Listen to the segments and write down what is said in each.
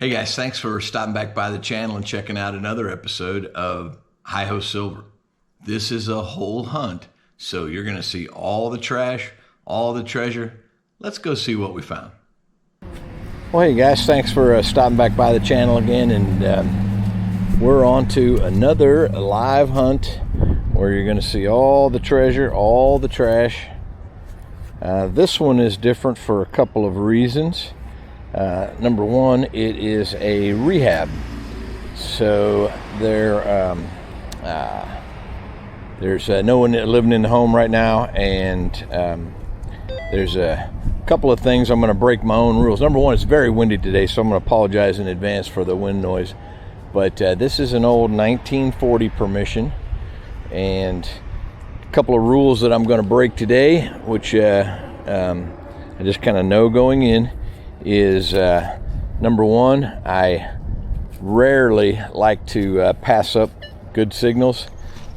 Hey guys, thanks for stopping back by the channel and checking out another episode of Hi-Ho Silver. This is a whole hunt, so you're gonna see all the trash, all the treasure. Let's go see what we found. Well, hey guys, thanks for stopping back by the channel again, and we're on to another live hunt where you're gonna see all the treasure, all the trash. This one is different for a couple of reasons. Number one, it is a rehab, so there's no one living in the home right now, and there's a couple of things. I'm going to break my own rules. Number one, it's very windy today, so I'm going to apologize in advance for the wind noise, but this is an old 1940 permission, and a couple of rules that I'm going to break today, which I just kind of know going in, is number one, I rarely like to pass up good signals,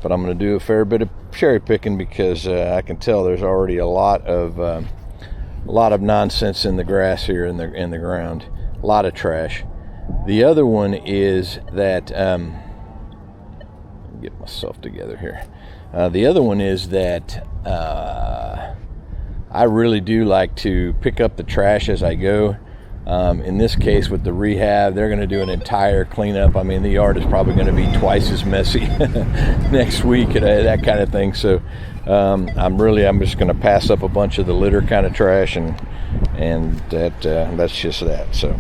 but I'm going to do a fair bit of cherry picking because I can tell there's already a lot of nonsense in the grass here in the ground, a lot of trash. The other one is that get myself together here. The other one is that I really do like to pick up the trash as I go. In this case with the rehab, they're going to do an entire cleanup. I mean, the yard is probably going to be twice as messy next week, that kind of thing. So I'm just going to pass up a bunch of the litter kind of trash, and that's just that. So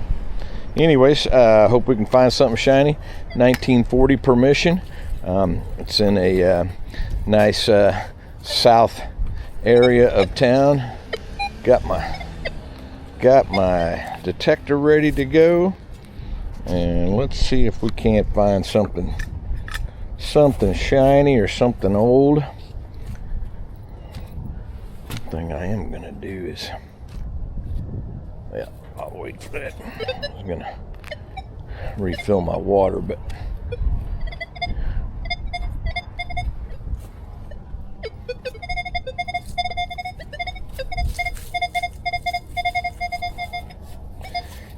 anyways, hope we can find something shiny. 1940 permission. It's in a nice south area of town. Got my detector ready to go, and let's see if we can't find something shiny or something old. One thing I am gonna do is, yeah, I'll wait for that. I'm gonna refill my water, but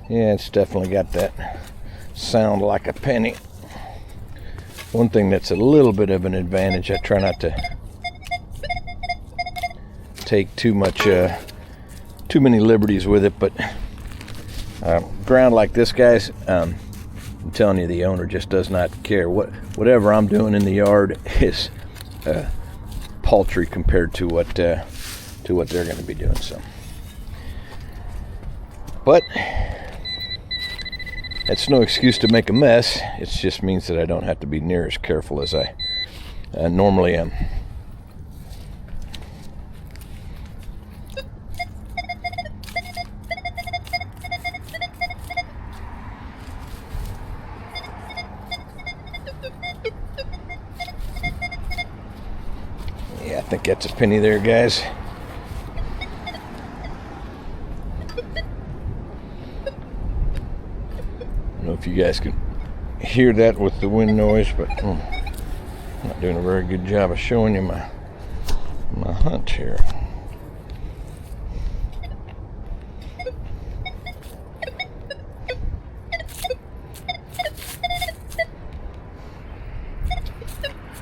yeah, it's definitely got that sound like a penny. One thing that's a little bit of an advantage, I try not to take too many liberties with it, but ground like this, guys, I'm telling you, the owner just does not care. Whatever I'm doing in the yard is paltry compared to what they're going to be doing. So, but it's no excuse to make a mess. It just means that I don't have to be near as careful as I normally am. Yeah, I think that's a penny there, guys. I don't know if you guys can hear that with the wind noise, but I'm not doing a very good job of showing you my hunt here.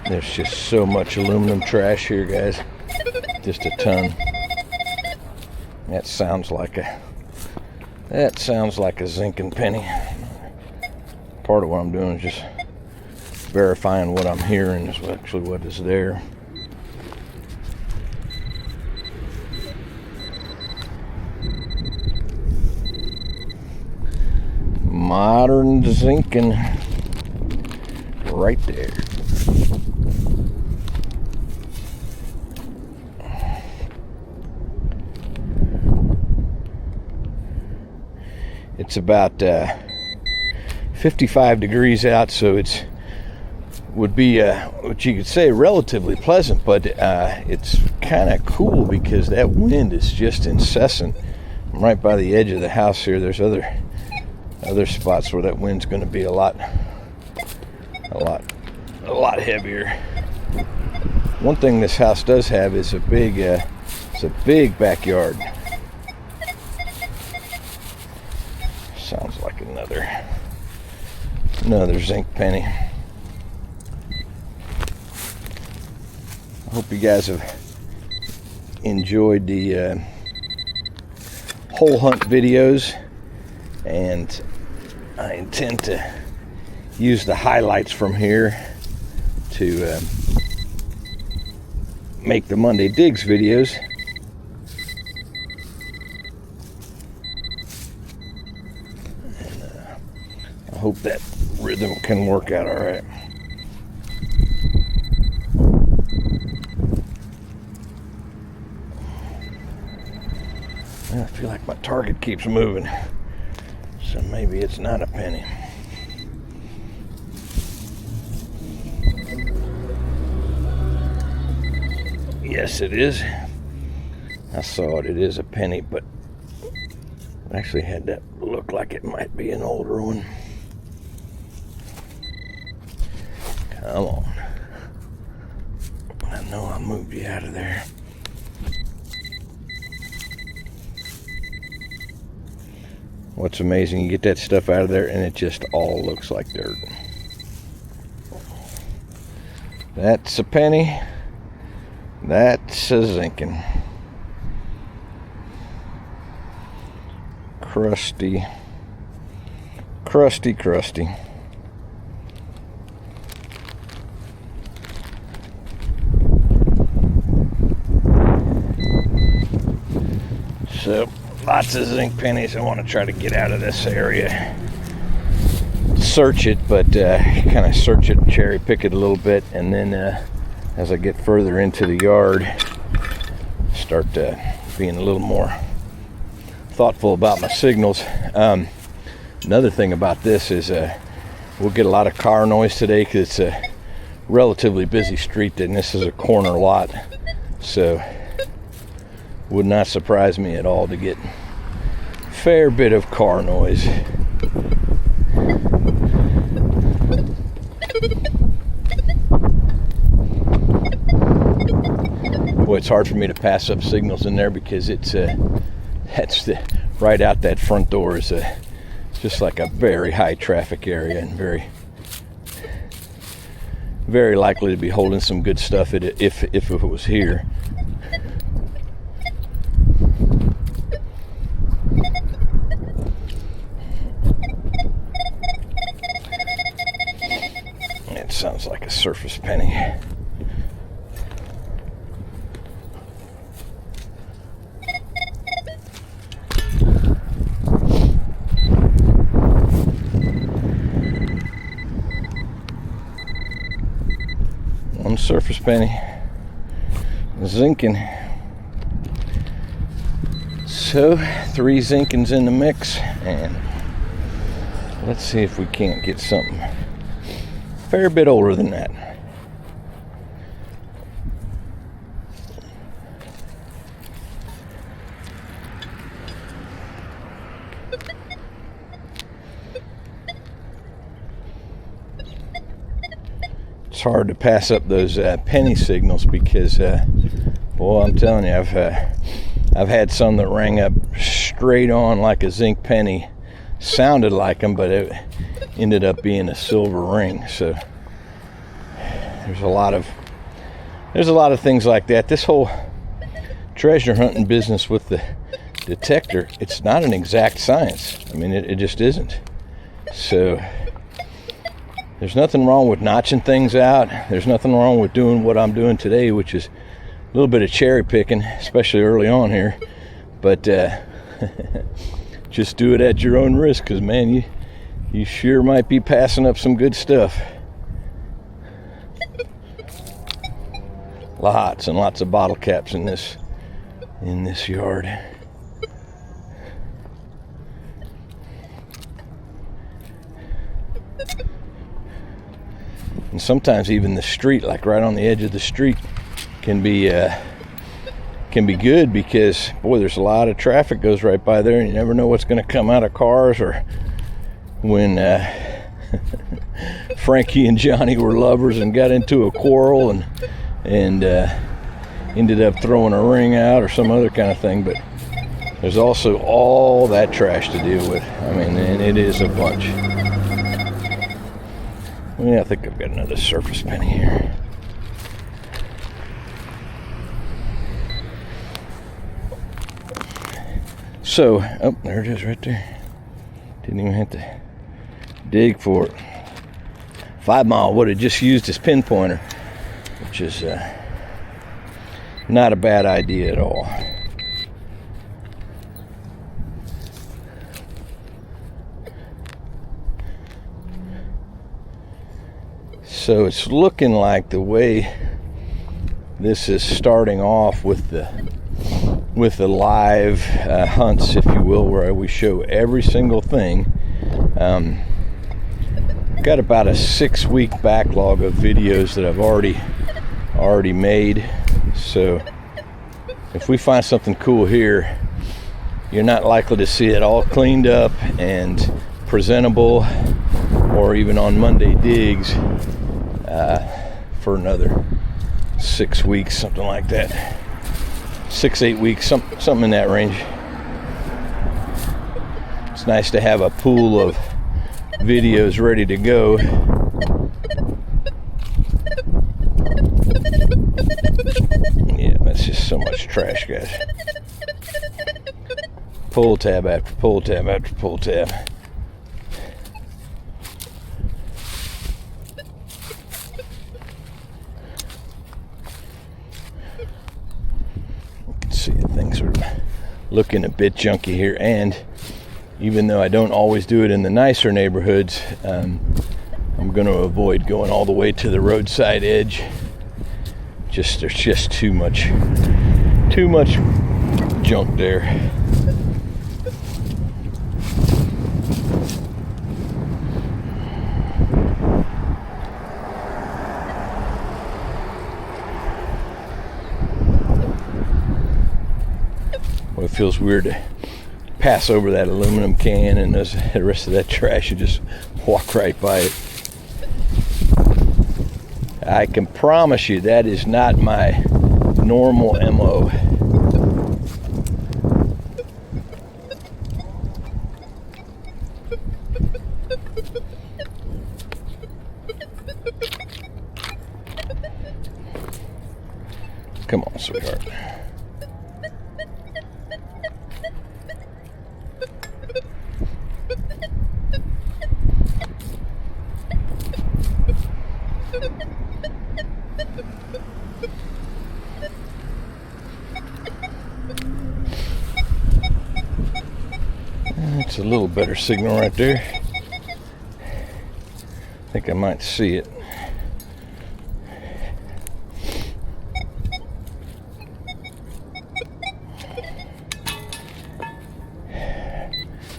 There's just so much aluminum trash here, guys. Just a ton. That sounds like a zinc and penny. Part of what I'm doing is just verifying what I'm hearing is actually what is there. Modern zinking right there. It's about 55 degrees out, so would be what you could say relatively pleasant, but it's kind of cool because that wind is just incessant. I'm right by the edge of the house here. There's other spots where that wind's going to be a lot heavier. One thing this house does have is a big backyard. Sounds like another Another zinc penny. I hope you guys have enjoyed the hole hunt videos, and I intend to use the highlights from here to make the Monday Digs videos. And I hope that rhythm can work out all right. I feel like my target keeps moving, so maybe it's not a penny. Yes, it is. I saw it. It is a penny, but it actually had that look like it might be an older one. Come on. I know I moved you out of there. What's amazing, you get that stuff out of there and it just all looks like dirt. That's a penny. That's a zinking. Crusty. Crusty, crusty. So, lots of zinc pennies. I want to try to get out of this area. Search it, but kind of search it, cherry pick it a little bit, and then as I get further into the yard, start being a little more thoughtful about my signals. Another thing about this is we'll get a lot of car noise today because it's a relatively busy street, and this is a corner lot, so would not surprise me at all to get a fair bit of car noise. Boy, it's hard for me to pass up signals in there because it's that's right out that front door is just like a very high traffic area, and very likely to be holding some good stuff if it was here. It sounds like a surface penny. One surface penny, zinking. So 3 zinkings in the mix, and let's see if we can't get something a fair bit older than that. It's hard to pass up those penny signals because, boy, I'm telling you, I've had some that rang up straight on like a zinc penny, sounded like them, but it ended up being a silver ring. So there's a lot of things like that. This whole treasure hunting business with the detector, it's not an exact science. I mean, it just isn't. So there's nothing wrong with notching things out. There's nothing wrong with doing what I'm doing today, which is a little bit of cherry picking, especially early on here. But just do it at your own risk, because, man, you sure might be passing up some good stuff. Lots and lots of bottle caps in this yard. And sometimes even the street, like right on the edge of the street, can be good, because, boy, there's a lot of traffic goes right by there, and you never know what's going to come out of cars. Or when Frankie and Johnny were lovers and got into a quarrel and ended up throwing a ring out or some other kind of thing. But there's also all that trash to deal with. I mean, and it is a bunch. Yeah, I think I've got another surface penny here. So, oh, there it is right there. Didn't even have to dig for it. 5 Mile would have just used his pinpointer, which is not a bad idea at all. So it's looking like the way this is starting off with the live hunts, if you will, where we show every single thing. Got about a 6-week backlog of videos that I've already made. So if we find something cool here, you're not likely to see it all cleaned up and presentable, or even on Monday digs for another 6 weeks, something like that. 6-8 weeks, something in that range. It's nice to have a pool of videos ready to go. Yeah, that's just so much trash, guys. Pull tab after pull tab after pull tab. You can see the things are looking a bit junky here, and even though I don't always do it in the nicer neighborhoods, I'm going to avoid going all the way to the roadside edge. There's just too much junk there. Well, it feels weird to pass over that aluminum can and the rest of that trash and just walk right by it. I can promise you that is not my normal MO. Come on, sweetheart. It's a little better signal right there. I think I might see it.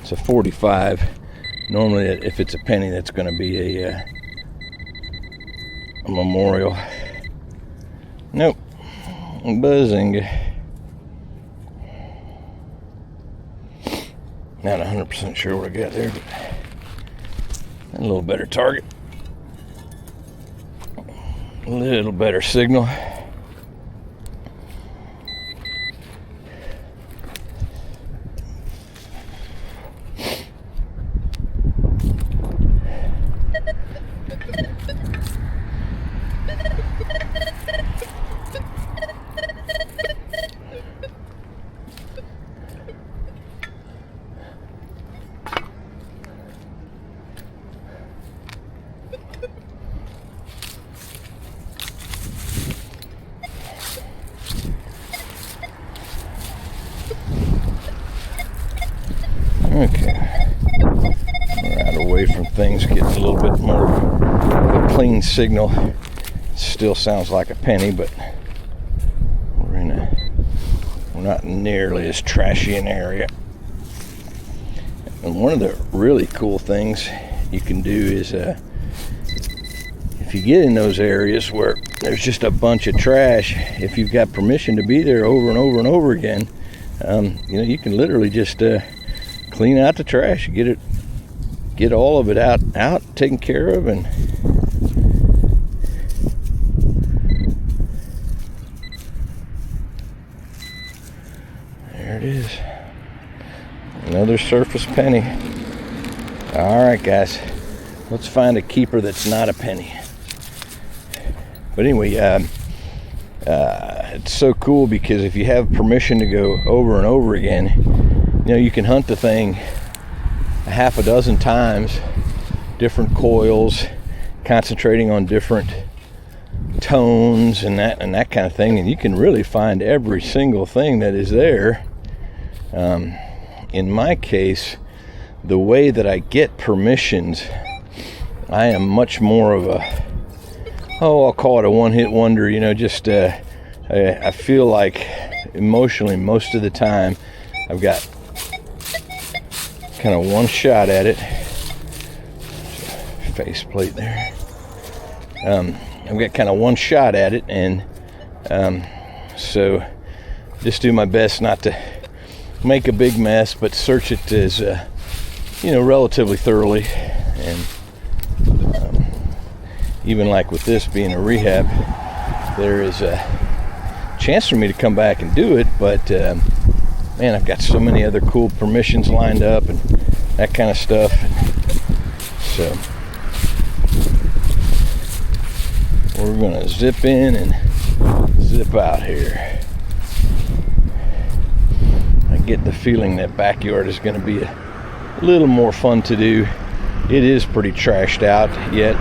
It's a 45. Normally, if it's a penny, that's going to be a memorial. Nope. Buzzing. Not 100% sure what I got there, but a little better target. A little better signal. Okay, we're out away from things, getting a little bit more of a clean signal. Still sounds like a penny, but we're not nearly as trashy an area. And one of the really cool things you can do is if you get in those areas where there's just a bunch of trash, if you've got permission to be there over and over and over again, you can literally just clean out the trash, get all of it out, taken care of, and there it is. Another surface penny. All right, guys, let's find a keeper that's not a penny. But anyway, it's so cool because if you have permission to go over and over again, you know, you can hunt the thing a half a dozen times, different coils, concentrating on different tones and that kind of thing, and you can really find every single thing that is there. In my case, the way that I get permissions, I am much more of a, I'll call it a one-hit wonder, you know, just I feel like emotionally most of the time I've got kind of one shot at it. Faceplate there. I've got kind of one shot at it, and so just do my best not to make a big mess, but search it as you know, relatively thoroughly. And even like with this being a rehab, there is a chance for me to come back and do it, but man, I've got so many other cool permissions lined up and that kind of stuff. So we're gonna zip in and zip out here. I get the feeling that backyard is gonna be a little more fun to do. It is pretty trashed out yet,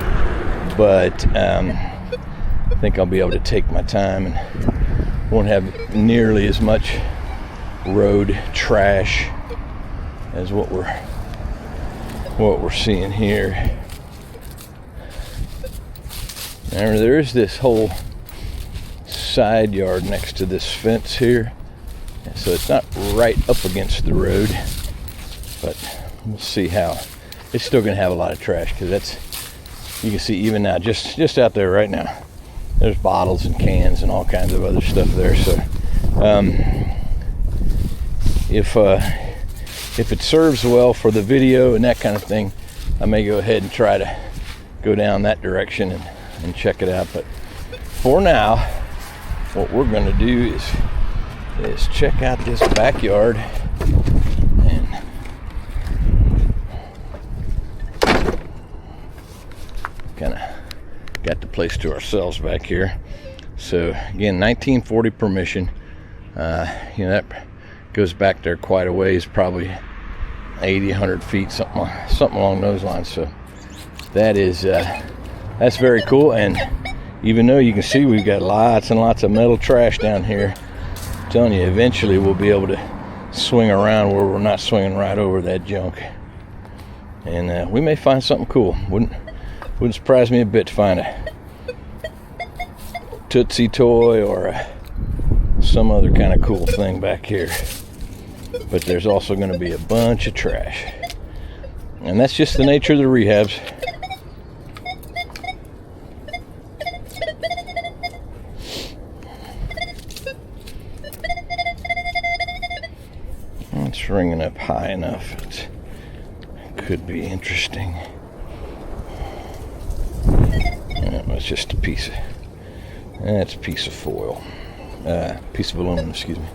but I think I'll be able to take my time and won't have nearly as much road trash as what we're seeing here. Now, there is this whole side yard next to this fence here, so it's not right up against the road, but we'll see how. It's still gonna have a lot of trash, because that's, you can see even now, just out there right now, there's bottles and cans and all kinds of other stuff there. So if it serves well for the video and that kind of thing, I may go ahead and try to go down that direction and check it out. But for now, what we're going to do is check out this backyard and kind of got the place to ourselves back here. So again, 1940 permission. You know, that goes back there quite a ways, probably 80, 100 feet, something along those lines. So that is that's very cool. And even though you can see we've got lots and lots of metal trash down here, I'm telling you, eventually we'll be able to swing around where we're not swinging right over that junk, and we may find something cool. Wouldn't surprise me a bit to find a Tootsie toy or some other kind of cool thing back here. But there's also going to be a bunch of trash, and that's just the nature of the rehabs. It's ringing up high enough. It could be interesting. It's just a piece of, that's a piece of foil, piece of aluminum, excuse me.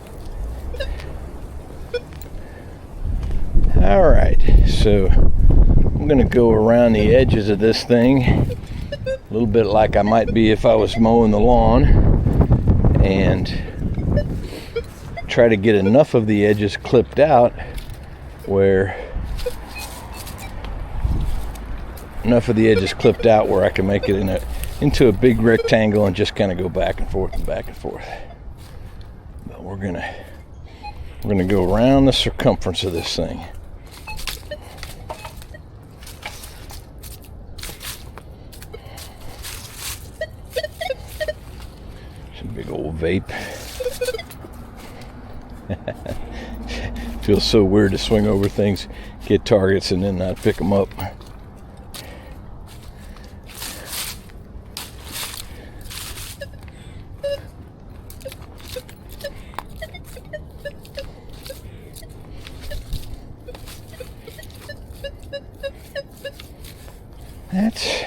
All right, so I'm gonna go around the edges of this thing a little bit like I might be if I was mowing the lawn, and try to get enough of the edges clipped out where I can make it into a big rectangle and just kind of go back and forth and back and forth. But we're gonna go around the circumference of this thing. It's a big old vape. Feels so weird to swing over things, get targets, and then not pick them up. That's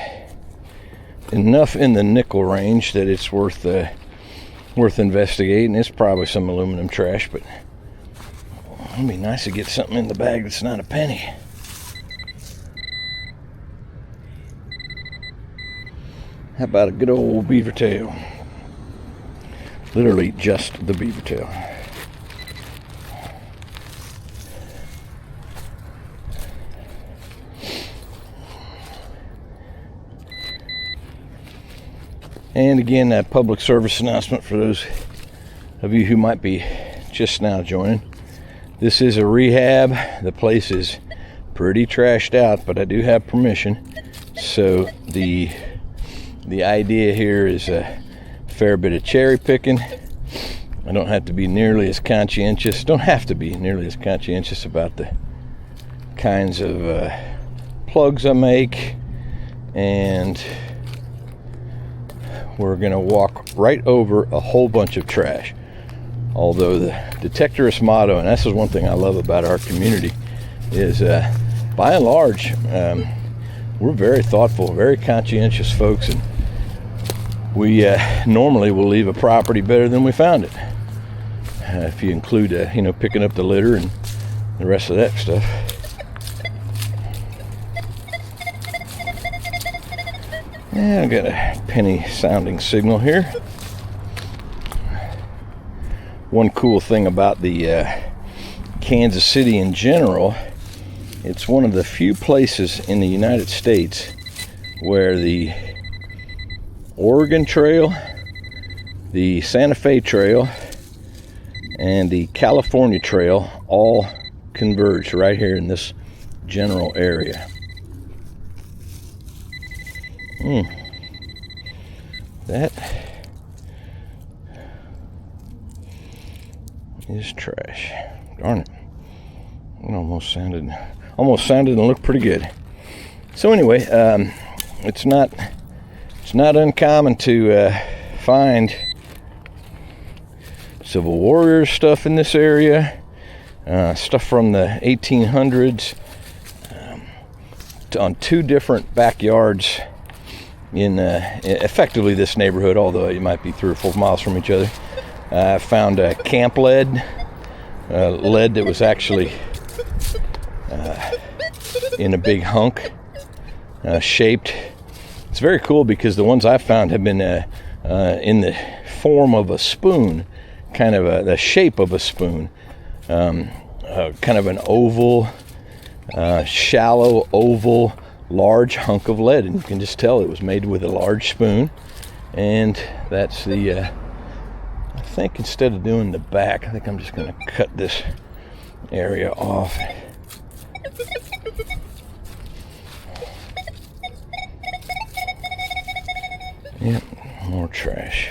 enough in the nickel range that it's worth investigating. It's probably some aluminum trash, but it'd be nice to get something in the bag that's not a penny. How about a good old beaver tail? Literally just the beaver tail. And again, that public service announcement for those of you who might be just now joining. This is a rehab. The place is pretty trashed out, but I do have permission. So the idea here is a fair bit of cherry picking. I don't have to be nearly as conscientious. Don't have to be nearly as conscientious about the kinds of plugs I make. And we're gonna walk right over a whole bunch of trash. Although the detectorist motto, and this is one thing I love about our community, is by and large, we're very thoughtful, very conscientious folks, and we normally will leave a property better than we found it. If you include, picking up the litter and the rest of that stuff. Yeah, I got a penny sounding signal here. One cool thing about the Kansas City in general, it's one of the few places in the United States where the Oregon Trail, the Santa Fe Trail, and the California Trail all converge right here in this general area. That is trash. Darn it. It almost sounded and looked pretty good. So anyway, it's not uncommon to find Civil War stuff in this area, stuff from the 1800s, on two different backyards in effectively this neighborhood, although it might be 3 or 4 miles from each other. I found camp lead that was actually in a big hunk, shaped. It's very cool because the ones I found have been in the form of a spoon, kind of the shape of a spoon, kind of an oval, shallow oval, large hunk of lead, and you can just tell it was made with a large spoon. And that's the I think instead of doing the back, I think I'm just going to cut this area off. Yep, more trash.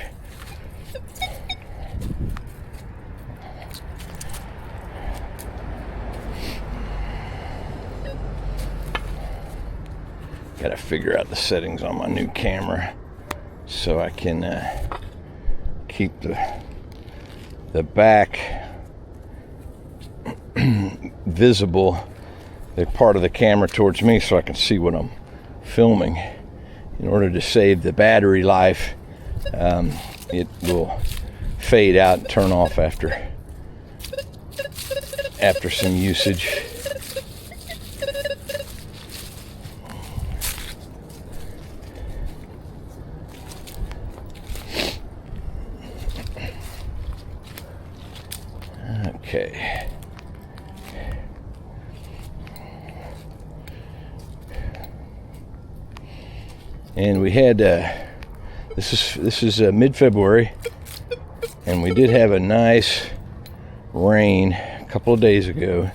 Gotta figure out the settings on my new camera so I can keep the back visible, the part of the camera towards me, so I can see what I'm filming. In order to save the battery life, it will fade out and turn off after some usage. Okay. And we had this is mid-February, and we did have a nice rain a couple of days ago,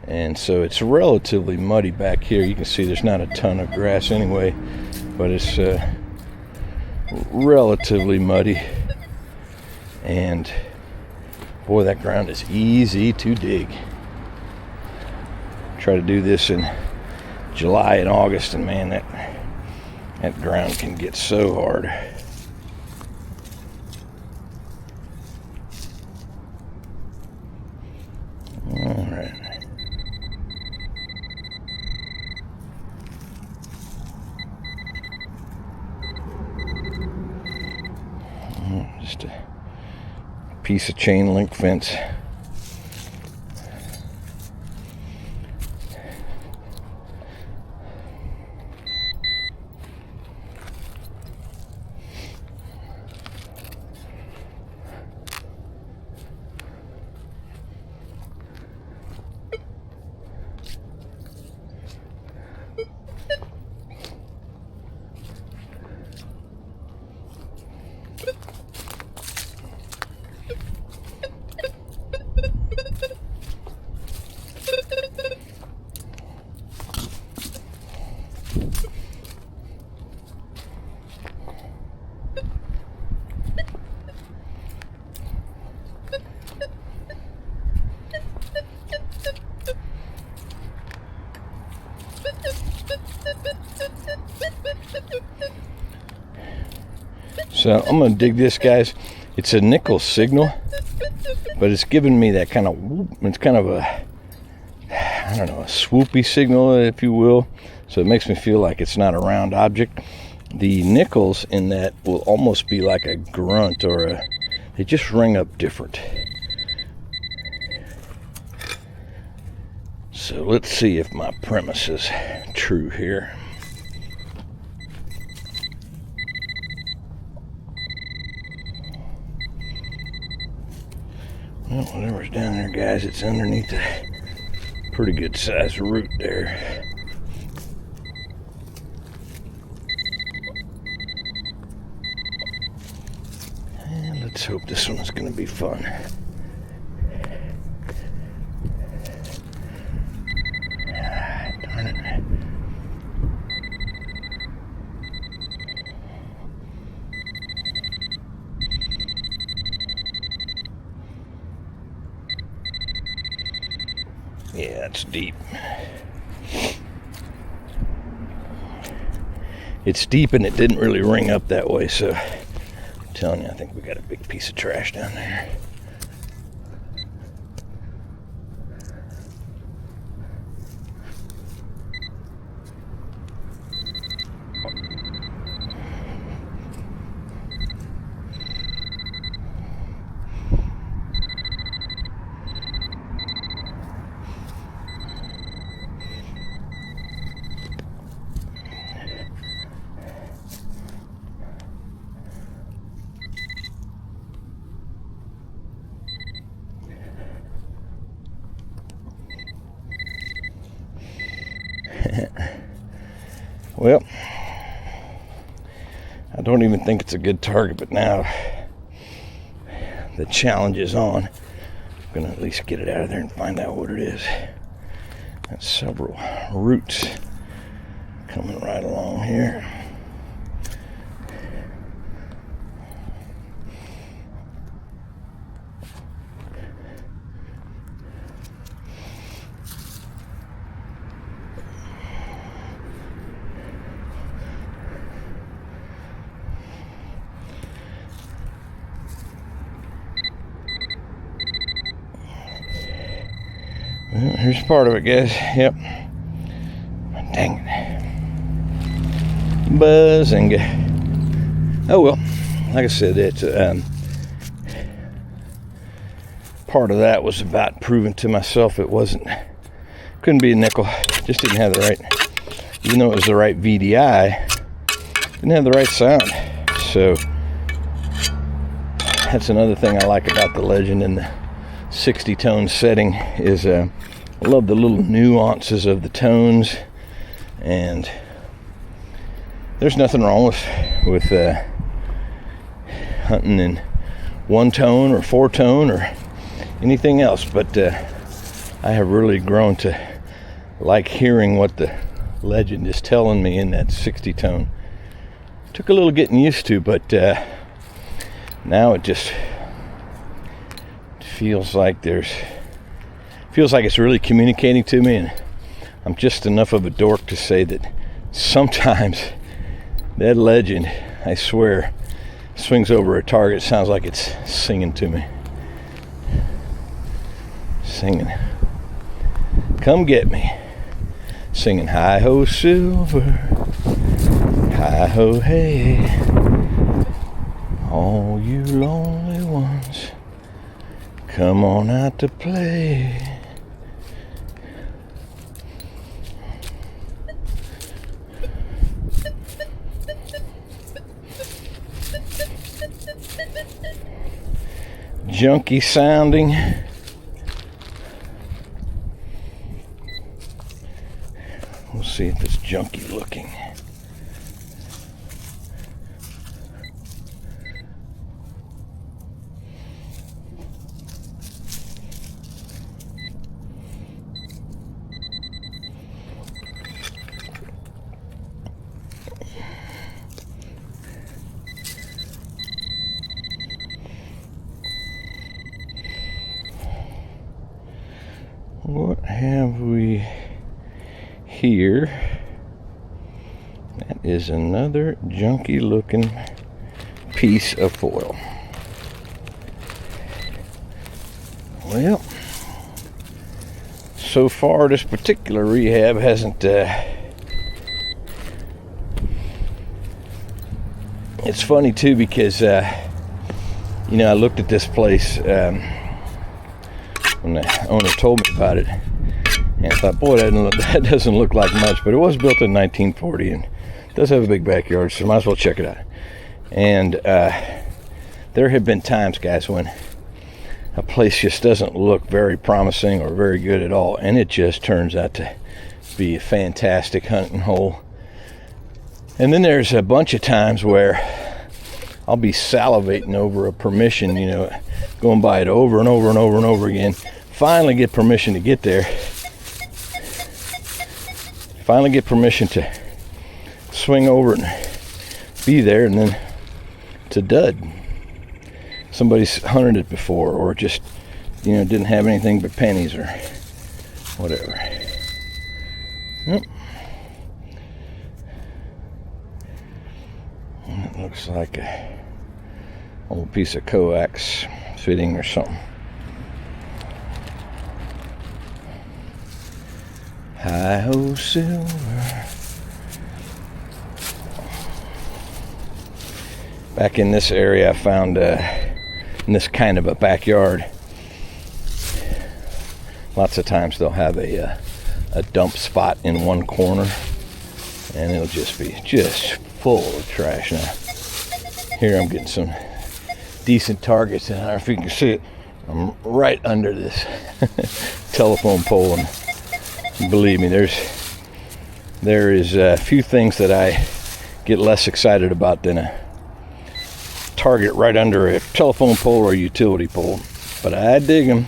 and so it's relatively muddy back here. You can see there's not a ton of grass anyway, but it's relatively muddy, and boy, that ground is easy to dig. Try to do this in July and August, and man, that ground can get so hard. All right. Just a piece of chain link fence. So I'm gonna dig this, guys. It's a nickel signal, but it's giving me that kind of whoop. It's kind of a, I don't know, a swoopy signal, if you will. So it makes me feel like it's not a round object. The nickels in that will almost be like a grunt or a, they just ring up different. So let's see if my premise is true here. Well, whatever's down there, guys, it's underneath a pretty good sized root there. And let's hope this one's going to be fun. Darn it. Yeah, it's deep. It's deep and it didn't really ring up that way, so I'm telling you, I think we got a big piece of trash down there. Well, I don't even think it's a good target, but now the challenge is on. I'm going to at least get it out of there and find out what it is. Got several roots coming right along here. Well, here's part of it, guys. Yep. Dang it. Buzzing. Oh well. Like I said, it's part of that was about proving to myself it couldn't be a nickel. Just didn't have the right, even though it was the right VDI, didn't have the right sound. So that's another thing I like about the Legend in the 60 tone setting is I love the little nuances of the tones, and there's nothing wrong with hunting in one tone or four tone or anything else, but I have really grown to like hearing what the Legend is telling me in that 60 tone. Took a little getting used to, but now it just feels like it's really communicating to me, and I'm just enough of a dork to say that sometimes that Legend, I swear, swings over a target, sounds like it's singing to me. Singing, come get me. Singing, hi-ho silver, hi-ho hey, all you lonely ones, come on out to play. Junky sounding. We'll see if it's junky looking. What have we here? That is another junky looking piece of foil. Well, so far this particular rehab hasn't it's funny too, because you know, I looked at this place when the owner told me about it, and I thought, boy, that doesn't look like much, but it was built in 1940 and it does have a big backyard, so might as well check it out. And there have been times, guys, when a place just doesn't look very promising or very good at all, and it just turns out to be a fantastic hunting hole. And then there's a bunch of times where I'll be salivating over a permission, you know, going by it over and over and over and over again, finally get permission to get there, finally get permission to swing over and be there, and then it's a dud. Somebody's hunted it before, or just, you know, didn't have anything but pennies or whatever. Yep. It looks like a old piece of coax fitting or something. Hi-ho silver. Back in this area, I found in this kind of a backyard, lots of times they'll have a dump spot in one corner, and it'll just be full of trash. Now here I'm getting some decent targets, and I don't know if you can see it, I'm right under this telephone pole, and believe me, there is a few things that I get less excited about than a target right under a telephone pole or a utility pole. But I dig them,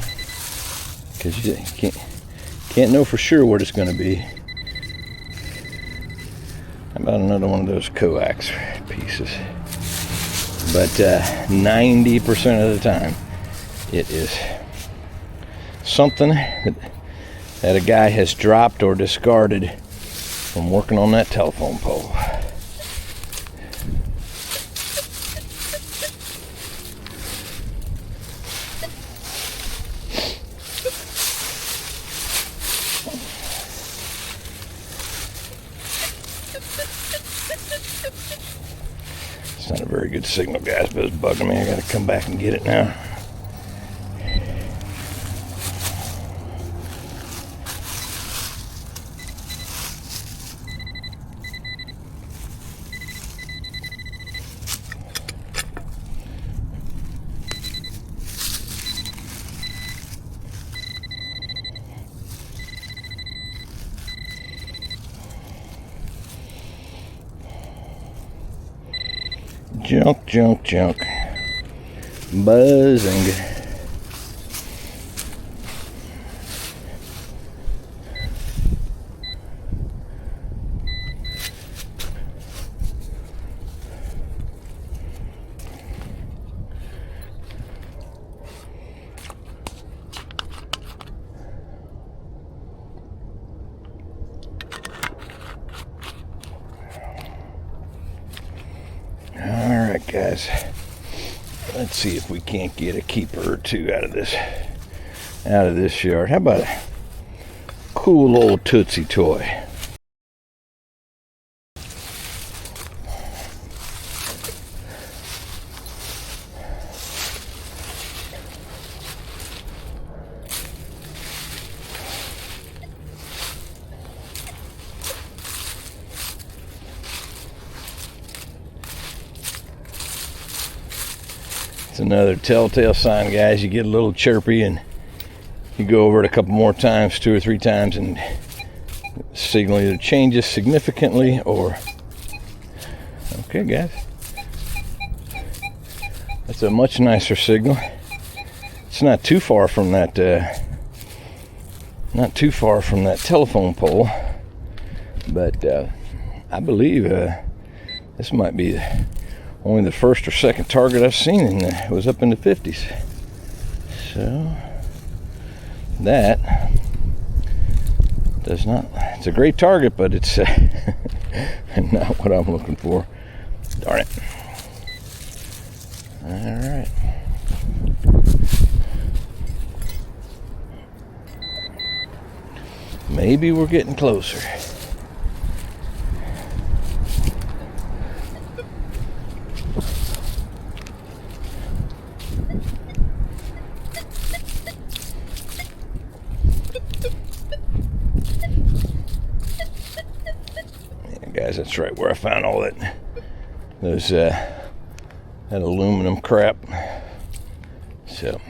because you can't know for sure what it's going to be. How about another one of those coax pieces? But 90% of the time, it is something that a guy has dropped or discarded from working on that telephone pole. It's not a very good signal, guys, but it's bugging me. I gotta come back and get it now. Junk. Buzzing. Alright, guys, let's see if we can't get a keeper or two out of this yard. How about a cool old Tootsie toy? It's another telltale sign, guys. You get a little chirpy and you go over it a couple more times, 2 or 3 times, and the signal either changes significantly or... Okay, guys. That's a much nicer signal. It's not too far from that telephone pole, but I believe this might be only the first or second target I've seen, and it was up in the 50s. So that does not, it's a great target, but it's not what I'm looking for. Darn it. Alright. Maybe we're getting closer. Yeah, guys, that's right where I found all that. Those that aluminum crap. So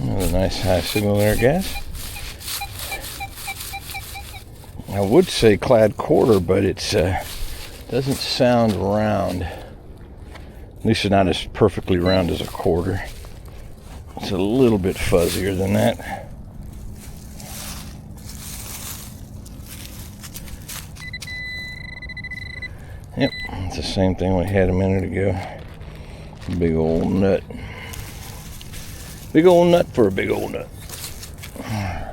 another nice high signal there, guys. I would say clad quarter, but it's doesn't sound round. At least it's not as perfectly round as a quarter. It's a little bit fuzzier than that. Yep, it's the same thing we had a minute ago. Big old nut. Big old nut for a big old nut. Alright.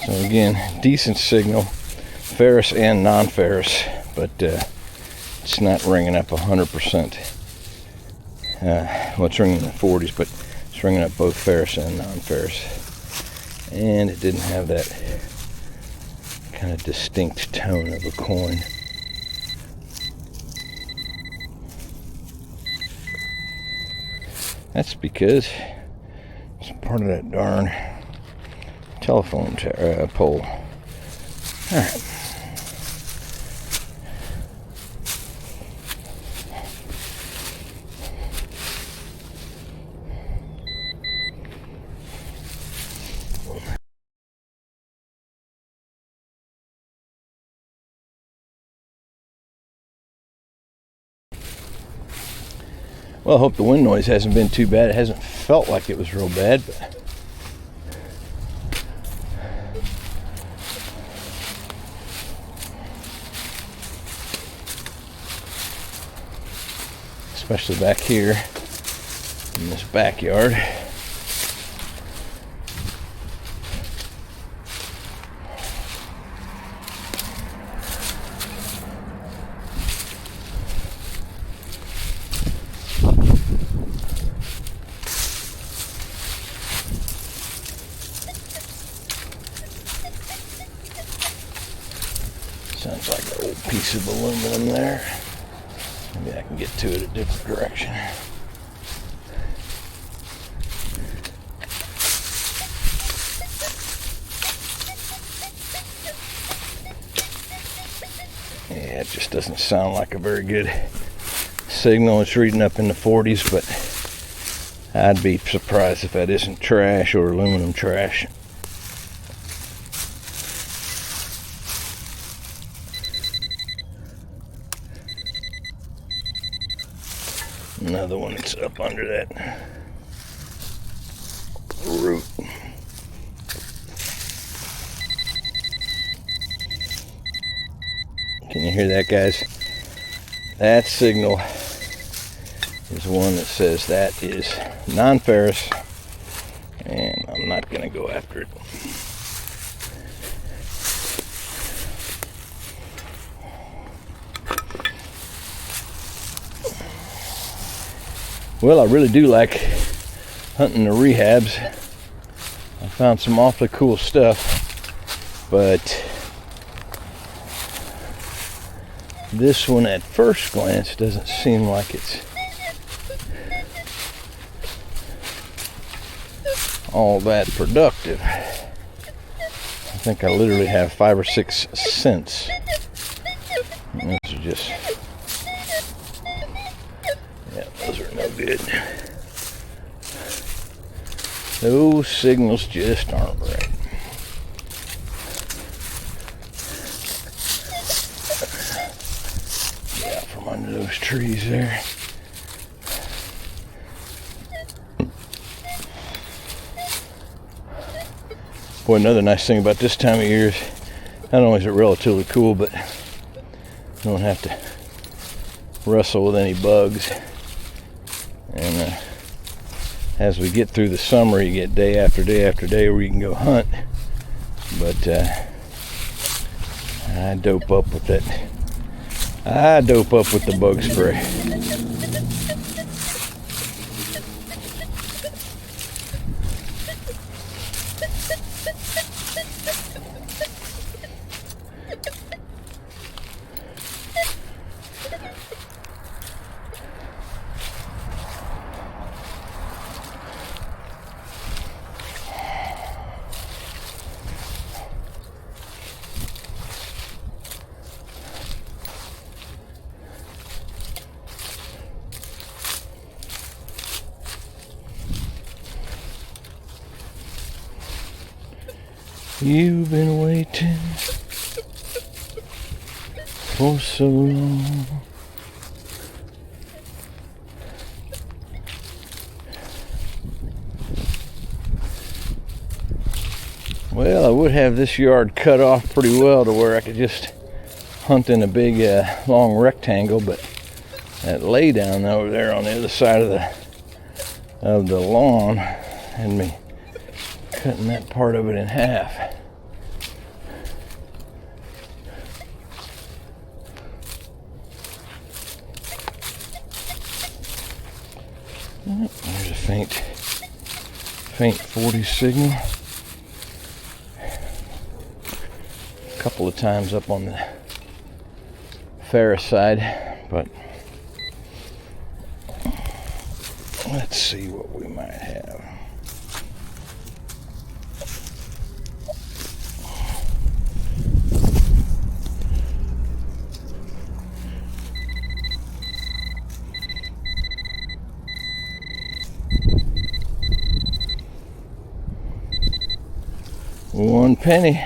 So again, decent signal, ferrous and non-ferrous, but it's not ringing up 100%. Well, it's ringing in the 40s, but it's ringing up both ferrous and non-ferrous. And it didn't have that kind of distinct tone of a coin. That's because it's part of that darn telephone pole. All right. Well, I hope the wind noise hasn't been too bad. It hasn't felt like it was real bad, but especially back here in this backyard. Sounds like an old piece of aluminum there. Maybe I can get to it a different direction. Yeah, it just doesn't sound like a very good signal. It's reading up in the 40s, but I'd be surprised if that isn't trash or aluminum trash. Another one that's up under that root. Can you hear that, guys? That signal is one that says that is non-ferrous, and I'm not going to go after it. Well, I really do like hunting the rehabs. I found some awfully cool stuff, but this one at first glance doesn't seem like it's all that productive. I think I literally have 5 or 6 cents. And those are just, yeah, those are no good. Those signals just aren't right. into those trees there. Boy, another nice thing about this time of year is not only is it relatively cool, but you don't have to wrestle with any bugs. And as we get through the summer, you get day after day after day where you can go hunt. But I dope up with that. I dope up with the bug spray. You've been waiting for so long. Well, I would have this yard cut off pretty well to where I could just hunt in a big long rectangle, but that lay down over there on the other side of the lawn had me cutting that part of it in half. There's a faint 40 signal. A couple of times up on the Ferris side, but let's see what we might have. One penny.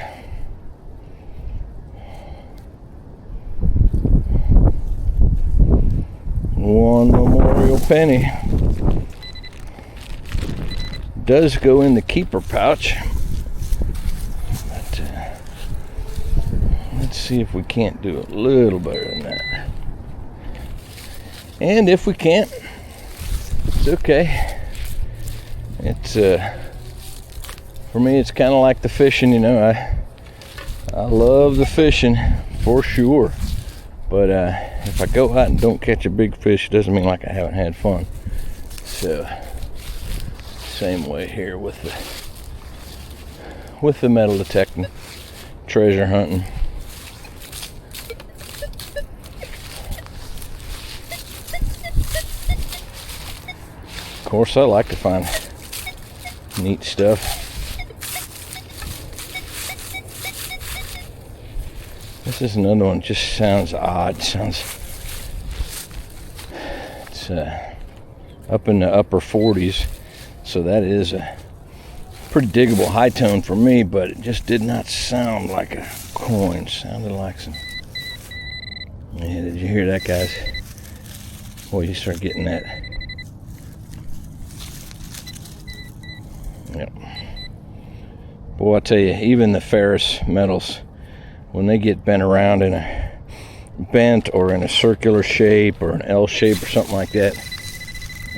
One memorial penny. Does go in the keeper pouch. But let's see if we can't do a little better than that. And if we can't, it's okay. It's for me, it's kind of like the fishing, you know. I love the fishing for sure, but if I go out and don't catch a big fish, it doesn't mean like I haven't had fun. So same way here with the metal detecting, treasure hunting. Of course, I like to find neat stuff. This is another one, just sounds odd. It's up in the upper 40s, so that is a pretty diggable high tone for me, but it just did not sound like a coin. It sounded like some... Yeah, did you hear that, guys? Boy, you start getting that. Yep. Boy, I tell you, even the ferrous metals, when they get bent around in a bent or in a circular shape or an L shape or something like that,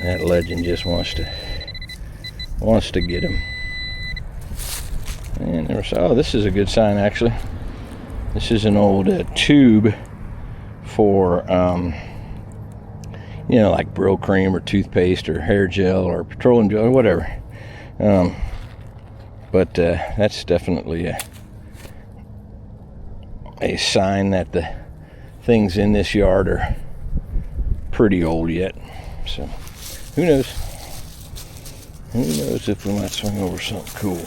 that legend just wants to get them. And there's, oh, this is a good sign actually. This is an old tube for you know, like Brill cream or toothpaste or hair gel or petroleum gel or whatever. But that's definitely a sign that the things in this yard are pretty old yet. So who knows? Who knows if we might swing over something cool.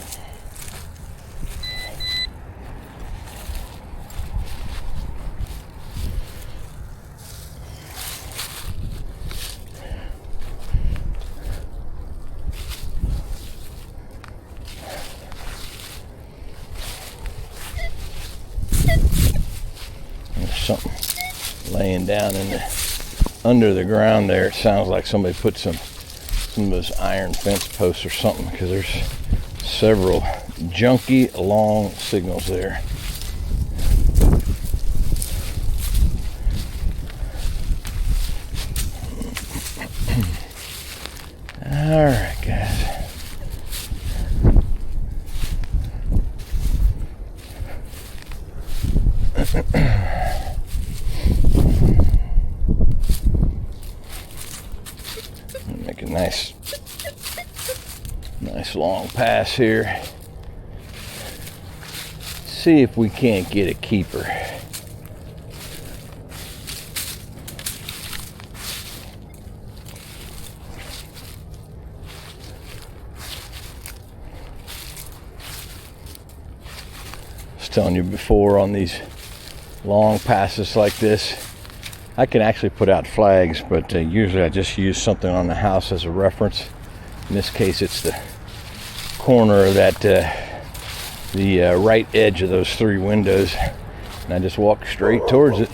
Something laying down in the under the ground there, it sounds like somebody put some of those iron fence posts or something, because there's several junky long signals there. All right, guys. Make a nice long pass here. See if we can't get a keeper. I was telling you before, on these long passes like this, I can actually put out flags, but usually I just use something on the house as a reference. In this case, it's the corner of that, the right edge of those 3 windows, and I just walk straight towards it.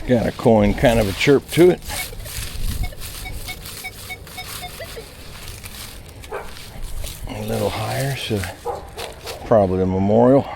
Got a coin, kind of a chirp to it. A little higher, so probably a memorial.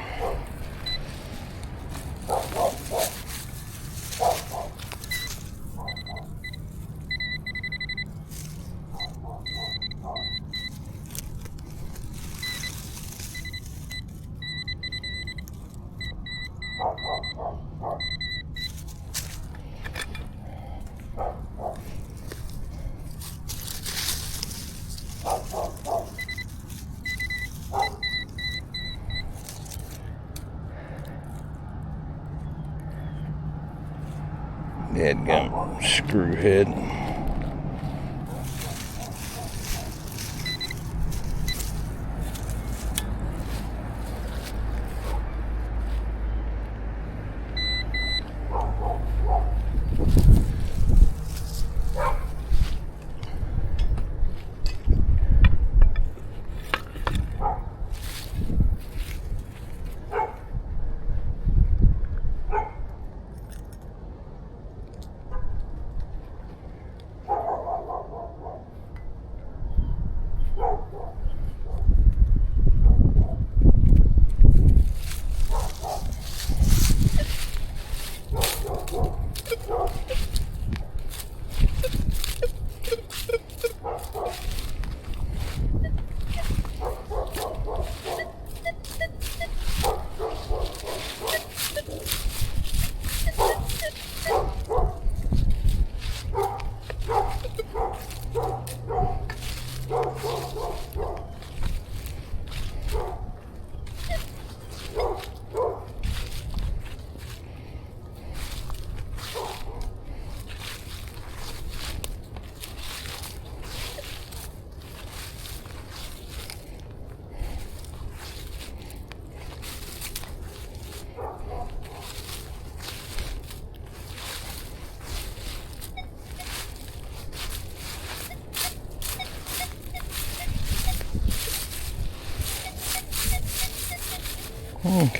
Dadgum screwhead.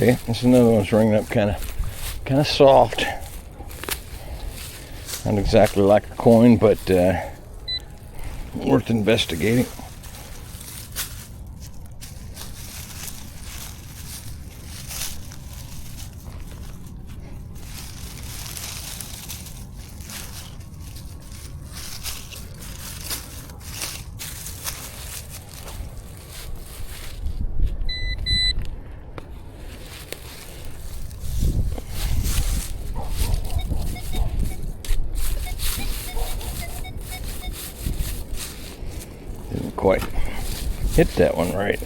Okay, this another one's ringing up kind of soft. Not exactly like a coin, but worth investigating. Didn't quite hit that one right.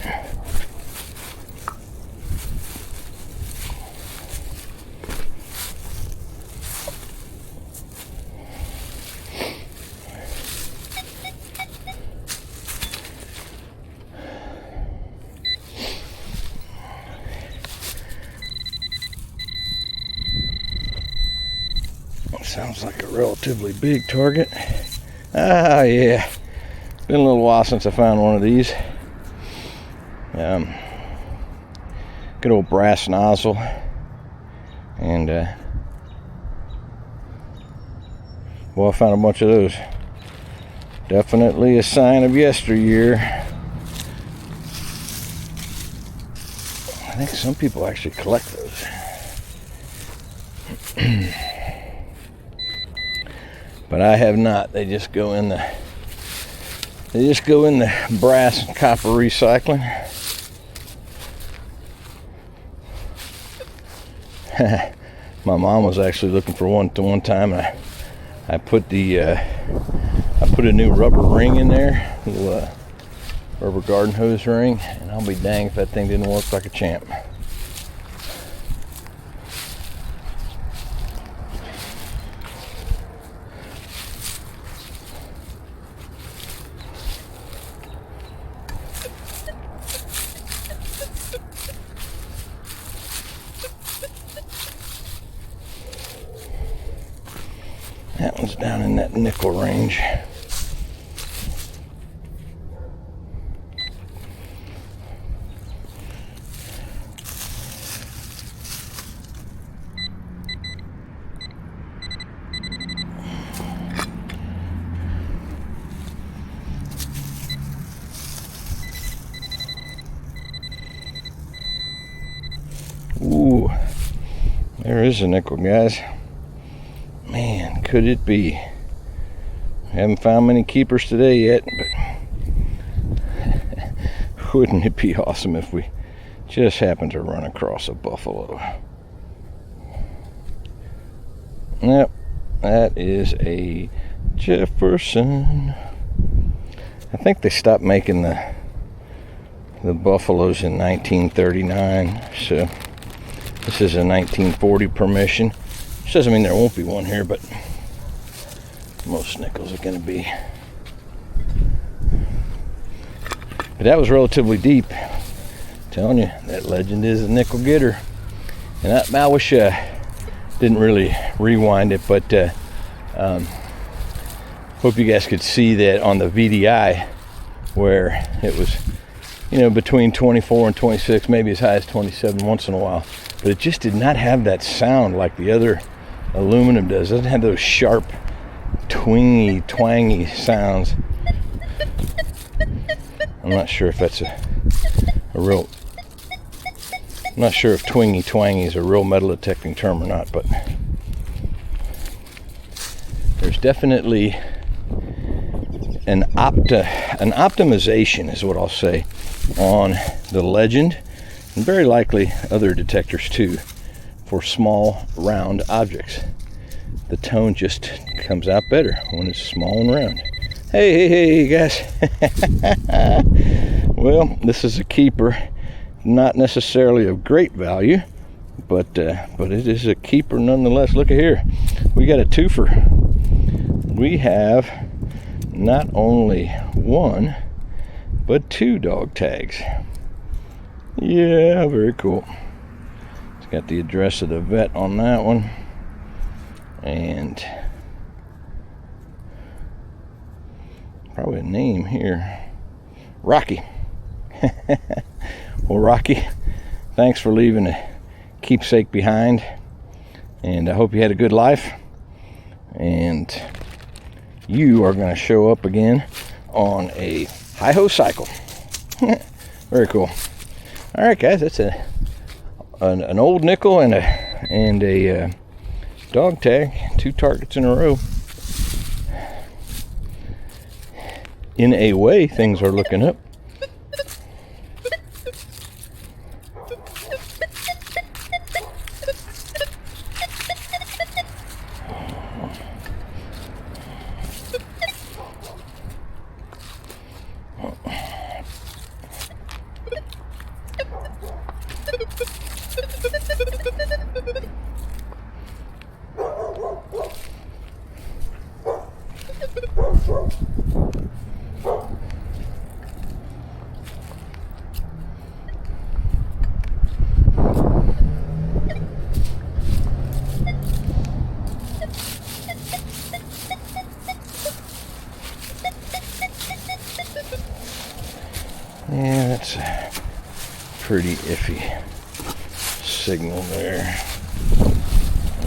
Sounds like a relatively big target. Ah, yeah. Been a little while since I found one of these. Good old brass nozzle. And, well, I found a bunch of those. Definitely a sign of yesteryear. I think some people actually collect those. But I have not. They just go in the brass and copper recycling. My mom was actually looking for one time, and I put a new rubber ring in there, a little rubber garden hose ring, and I'll be dang if that thing didn't work like a champ. That one's down in that nickel range. Ooh, there is a nickel, guys. Man, could it be? Haven't found many keepers today yet, but wouldn't it be awesome if we just happened to run across a buffalo? Yep, that is a Jefferson. I think they stopped making the buffaloes in 1939, so this is a 1940 permission. Which doesn't mean there won't be one here, but most nickels are going to be. But that was relatively deep. I'm telling you, that legend is a nickel getter. And I wish I didn't really rewind it, but hope you guys could see that on the VDI, where it was, you know, between 24 and 26, maybe as high as 27 once in a while. But it just did not have that sound like the other aluminum does. It doesn't have those sharp, twangy sounds. I'm not sure if that's a real... I'm not sure if twangy is a real metal detecting term or not, but there's definitely an optimization, is what I'll say, on the Legend, and very likely other detectors too, for small round objects. The tone just comes out better when it's small and round. Hey guys. Well, this is a keeper, not necessarily of great value, but it is a keeper nonetheless. Look at here, we got a twofer. We have not only one but two dog tags. Yeah, very cool. It's got the address of the vet on that one, and probably a name here, Rocky. Well, Rocky, thanks for leaving a keepsake behind, and I hope you had a good life, and you are going to show up again on a hi-ho cycle. Very cool. All right, guys, that's an old nickel and a dog tag, two targets in a row. In a way, things are looking up. Yeah, that's a pretty iffy signal there.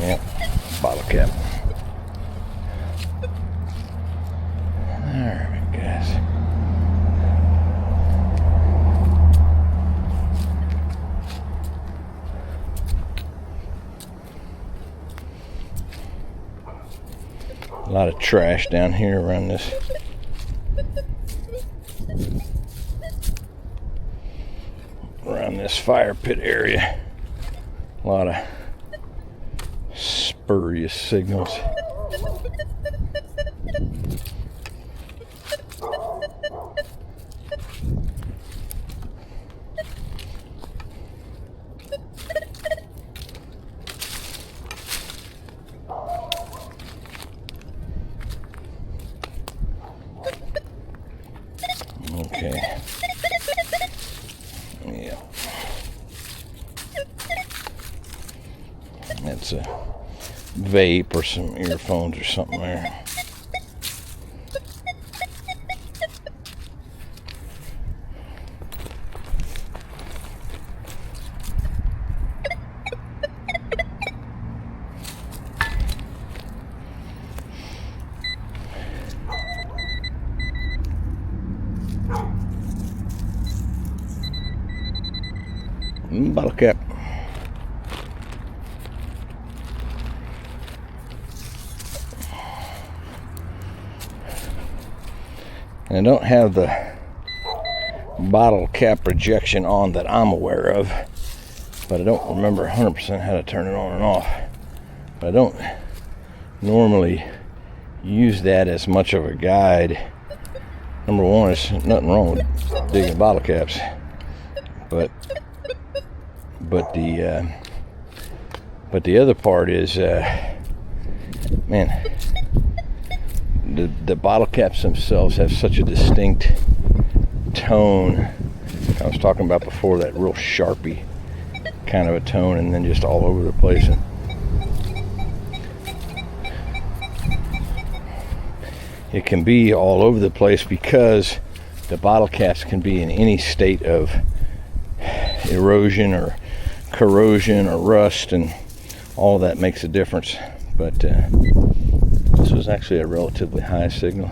Yep, bottle cap. Alright, guys. A lot of trash down here around this fire pit area. A lot of spurious signals. Okay. Yeah. That's a vape or some earphones or something there. Bottle cap. I don't have the bottle cap rejection on that I'm aware of, but I don't remember 100% how to turn it on and off. But I don't normally use that as much of a guide. Number one, there's nothing wrong with digging bottle caps, but the other part is, man, the bottle caps themselves have such a distinct tone. I was talking about before, that real Sharpie kind of a tone, and then just all over the place. And it can be all over the place because the bottle caps can be in any state of erosion or corrosion or rust, and all that makes a difference. But this was actually a relatively high signal.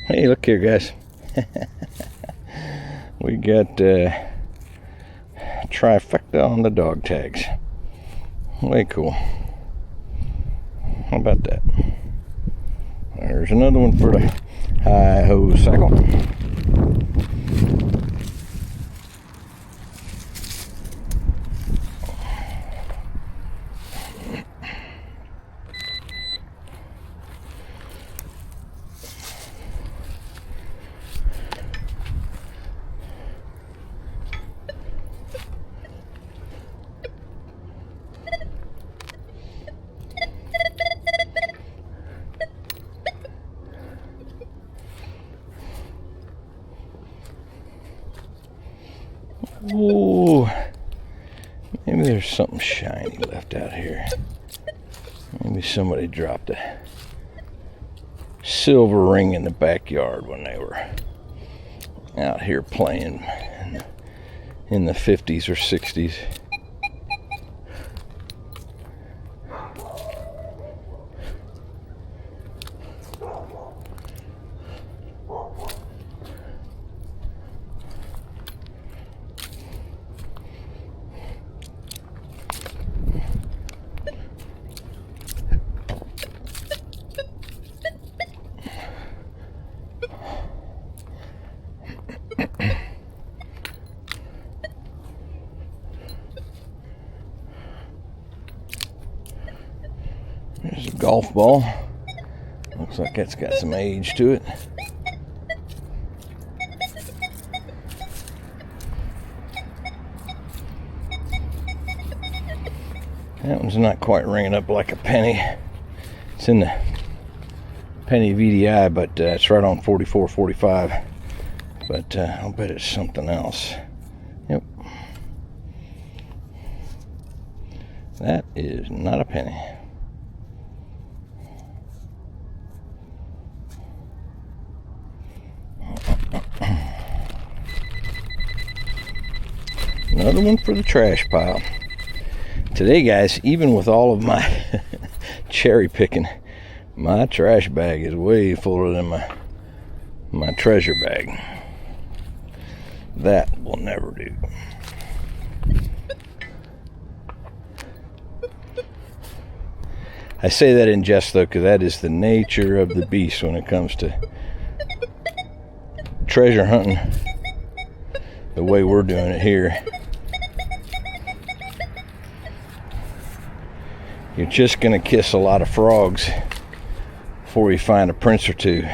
Hey, look here, guys. We got trifecta on the dog tags. Way cool. How about that? There's another one for the hi-ho cycle. Ooh, maybe there's something shiny left out here. Maybe somebody dropped a silver ring in the backyard when they were out here playing in the 50s or 60s. There's a golf ball. Looks like it's got some age to it. That one's not quite ringing up like a penny. It's in the penny VDI, but it's right on 44.45. But I'll bet it's something else. Yep. That is not a penny. Another one for the trash pile. Today, guys, even with all of my cherry picking, my trash bag is way fuller than my treasure bag. That will never do. I say that in jest, though, because that is the nature of the beast when it comes to treasure hunting the way we're doing it here. You're just going to kiss a lot of frogs before you find a prince or two.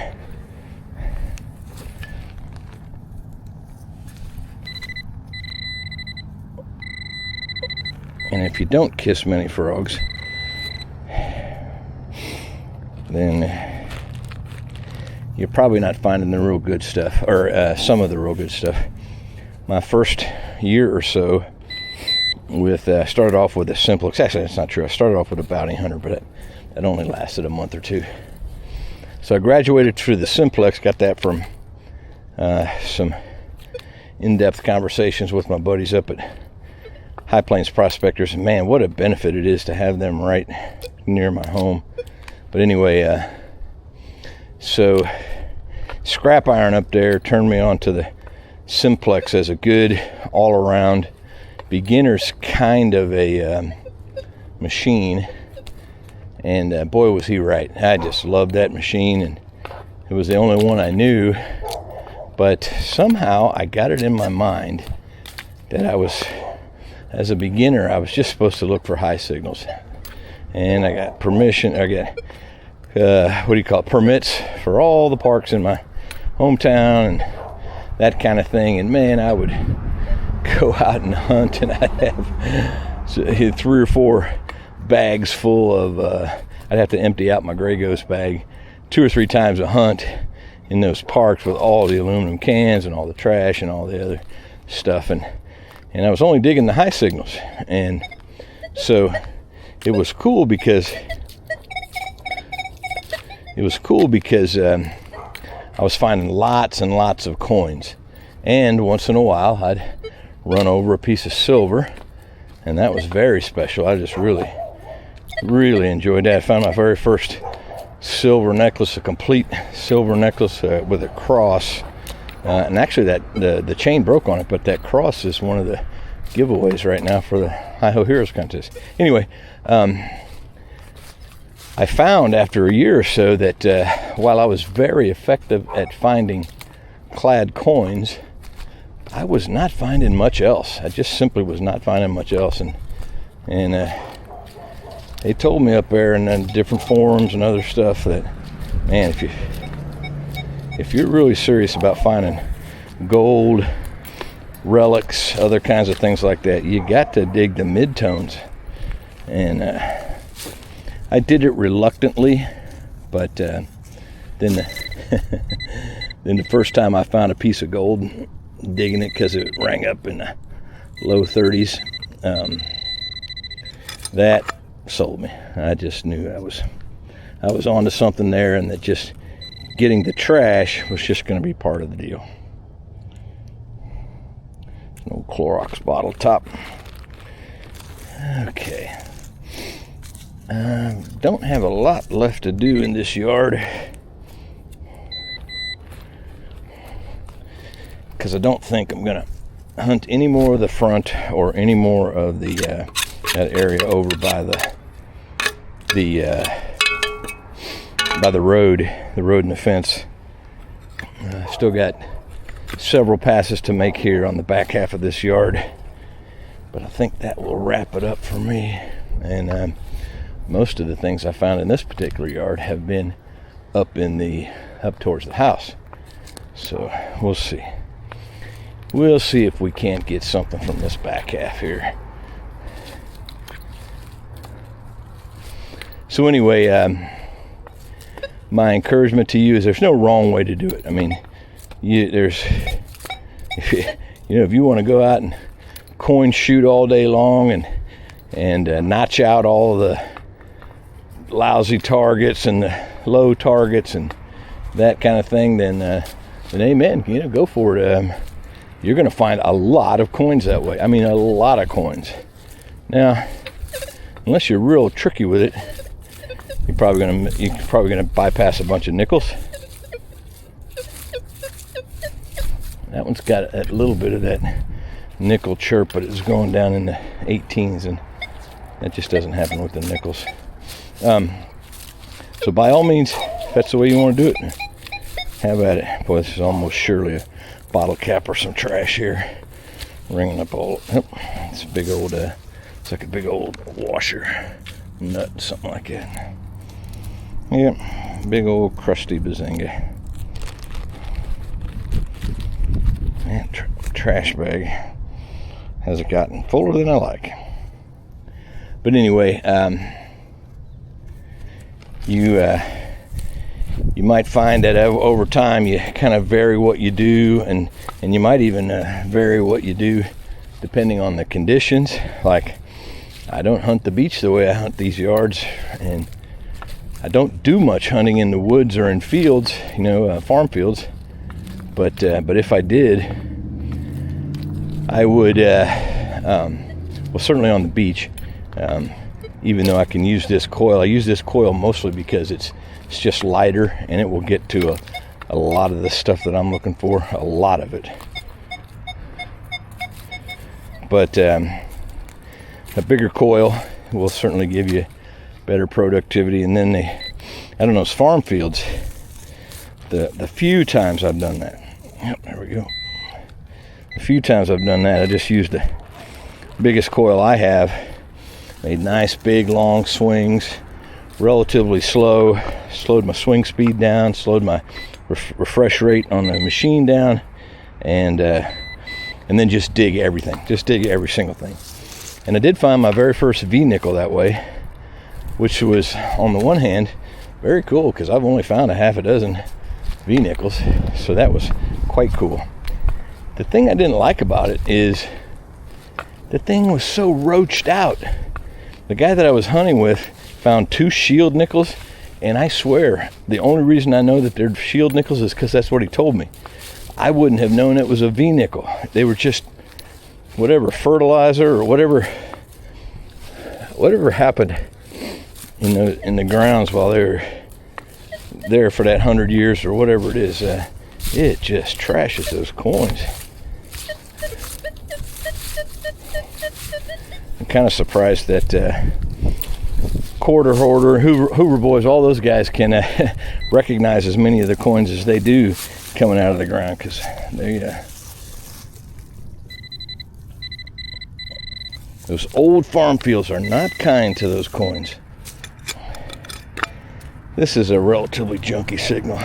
And if you don't kiss many frogs, then you're probably not finding the real good stuff, or some of the real good stuff. My first year or so started off with a Simplex. Actually, that's not true. I started off with a bounty hunter, but that only lasted a month or two. So I graduated through the Simplex, got that from some in-depth conversations with my buddies up at High Plains Prospectors. And man, what a benefit it is to have them right near my home. But anyway, so scrap iron up there turned me on to the Simplex as a good all-around beginner's kind of a machine. And boy, was he right. I just loved that machine, and it was the only one I knew. But somehow I got it in my mind that as a beginner, I was just supposed to look for high signals. And I got permission, permits for all the parks in my hometown and that kind of thing. And man, I would go out and hunt, and I'd have 3 or 4 bags full of, I'd have to empty out my Gray Ghost bag 2 or 3 times a hunt in those parks with all the aluminum cans and all the trash and all the other stuff. And I was only digging the high signals. And so it was cool because I was finding lots and lots of coins, and once in a while I'd run over a piece of silver, and that was very special. I just really enjoyed that. I found my very first silver necklace, a complete silver necklace with a cross, and actually the chain broke on it, but that cross is one of the giveaways right now for the Hi-Ho Heroes contest. Anyway, I found after a year or so that while I was very effective at finding clad coins, I was not finding much else. I just simply was not finding much else. And they told me up there in different forums and other stuff that, man, if you're really serious about finding gold, relics, other kinds of things like that, you got to dig the midtones. And I did it reluctantly, but then the first time I found a piece of gold, digging it because it rang up in the low 30s, that sold me. I just knew I was onto something there, and that just getting the trash was just going to be part of the deal. An old Clorox bottle top. Okay. Don't have a lot left to do in this yard, because I don't think I'm gonna hunt any more of the front or any more of the that area over by the road and the fence. Still got several passes to make here on the back half of this yard, but I think that will wrap it up for me. And most of the things I found in this particular yard have been up towards the house. So we'll see. We'll see if we can't get something from this back half here. So anyway, my encouragement to you is there's no wrong way to do it. I mean, if you want to go out and coin shoot all day long and notch out all the lousy targets and the low targets and that kind of thing, then amen. Go for it. you're going to find a lot of coins that way. I mean, a lot of coins. Now, unless you're real tricky with it, you're probably gonna bypass a bunch of nickels. That one's got a little bit of that nickel chirp, but it's going down in the 18s, and that just doesn't happen with the nickels. So by all means, if that's the way you want to do it, have at it. Boy, this is almost surely a bottle cap or some trash here, ringing up all. Oh, it's a big old. It's like a big old washer nut, something like that. Yep, big old crusty bazinga. And trash bag has it gotten fuller than I like. But anyway, you might find that over time you kind of vary what you do, and you might even vary what you do depending on the conditions. Like, I don't hunt the beach the way I hunt these yards, and I don't do much hunting in the woods or in fields, farm fields. But if I did, I would, well, certainly on the beach, even though I can use this coil. I use this coil mostly because it's just lighter, and it will get to a lot of the stuff that I'm looking for, a lot of it. But a bigger coil will certainly give you better productivity. And then I don't know, it's farm fields, the few times I've done that. Yep, there we go. A few times I've done that, I just used the biggest coil I have, made nice big long swings, relatively slow, slowed my swing speed down, slowed my refresh rate on the machine down, and then just dig everything, just dig every single thing. And I did find my very first V-nickel that way, which was, on the one hand, very cool, because I've only found a half a dozen V-nickels, so that was quite cool. The thing I didn't like about it is the thing was so roached out. The guy that I was hunting with found 2 shield nickels, and I swear the only reason I know that they're shield nickels is because that's what he told me. I wouldn't have known it was a V-nickel. They were just whatever fertilizer or whatever happened in the grounds while they were there for that 100 years or whatever it is. It just trashes those coins. I'm kind of surprised that Quarter Hoarder, Hoover Boys, all those guys can recognize as many of the coins as they do coming out of the ground, because those old farm fields are not kind to those coins. This is a relatively junky signal,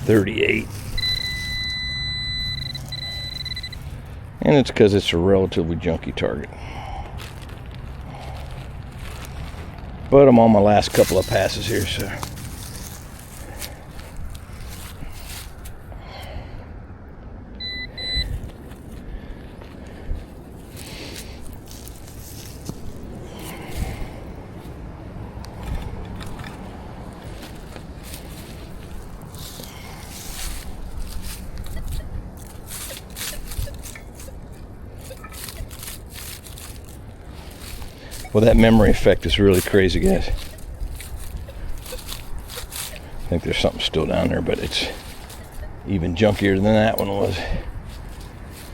38. And it's because it's a relatively junky target. But I'm on my last couple of passes here, so. Well, that memory effect is really crazy, guys. I think there's something still down there, but it's even junkier than that one was.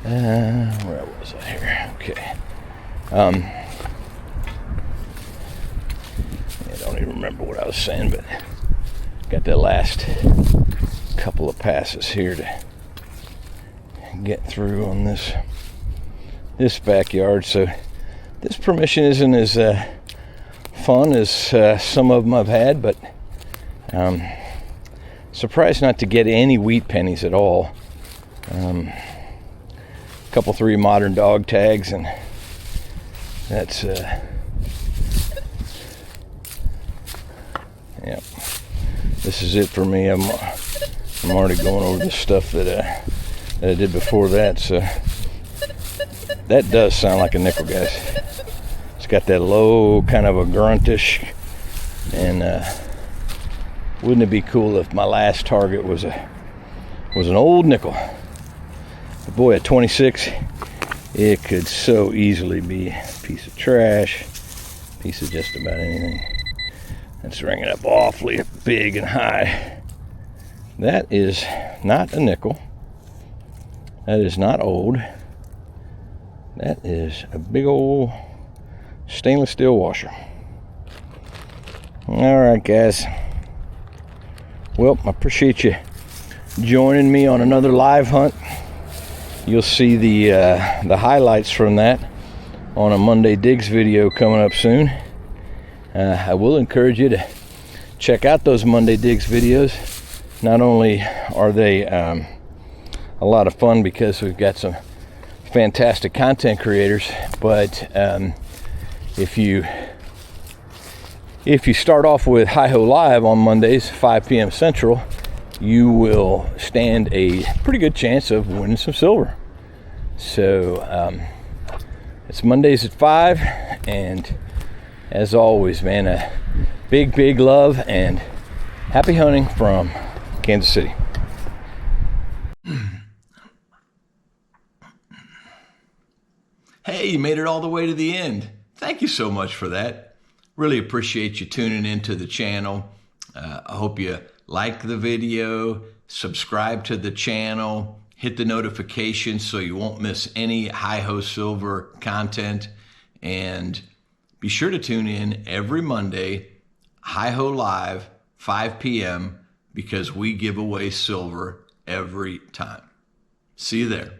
Where was I here? Okay. I don't even remember what I was saying, but got that last couple of passes here to get through on this backyard. So this permission isn't as fun as some of them I've had, but surprised not to get any wheat pennies at all. Couple 3 modern dog tags, and that's yep. This is it for me. I'm already going over the stuff that I did before that. So that does sound like a nickel, guys. It's got that low kind of a gruntish, and wouldn't it be cool if my last target was an old nickel? But boy, at 26, it could so easily be a piece of trash, piece of just about anything. That's ringing up awfully big and high. That is not a nickel. That is not old. That is a big old stainless steel washer. All right, guys. Well, I appreciate you joining me on another live hunt. You'll see the highlights from that on a Monday Digs video coming up soon. I will encourage you to check out those Monday Digs videos. Not only are they a lot of fun because we've got some fantastic content creators, but if you start off with Hi-Ho Live on Mondays, 5 p.m. Central, you will stand a pretty good chance of winning some silver. So it's Mondays at 5, and as always, man, a big love and happy hunting from Kansas City. Hey, you made it all the way to the end. Thank you so much for that. Really appreciate you tuning into the channel. I hope you like the video, subscribe to the channel, hit the notifications so you won't miss any Hi-Ho Silver content, and be sure to tune in every Monday, Hi-Ho Live, 5 p.m., because we give away silver every time. See you there.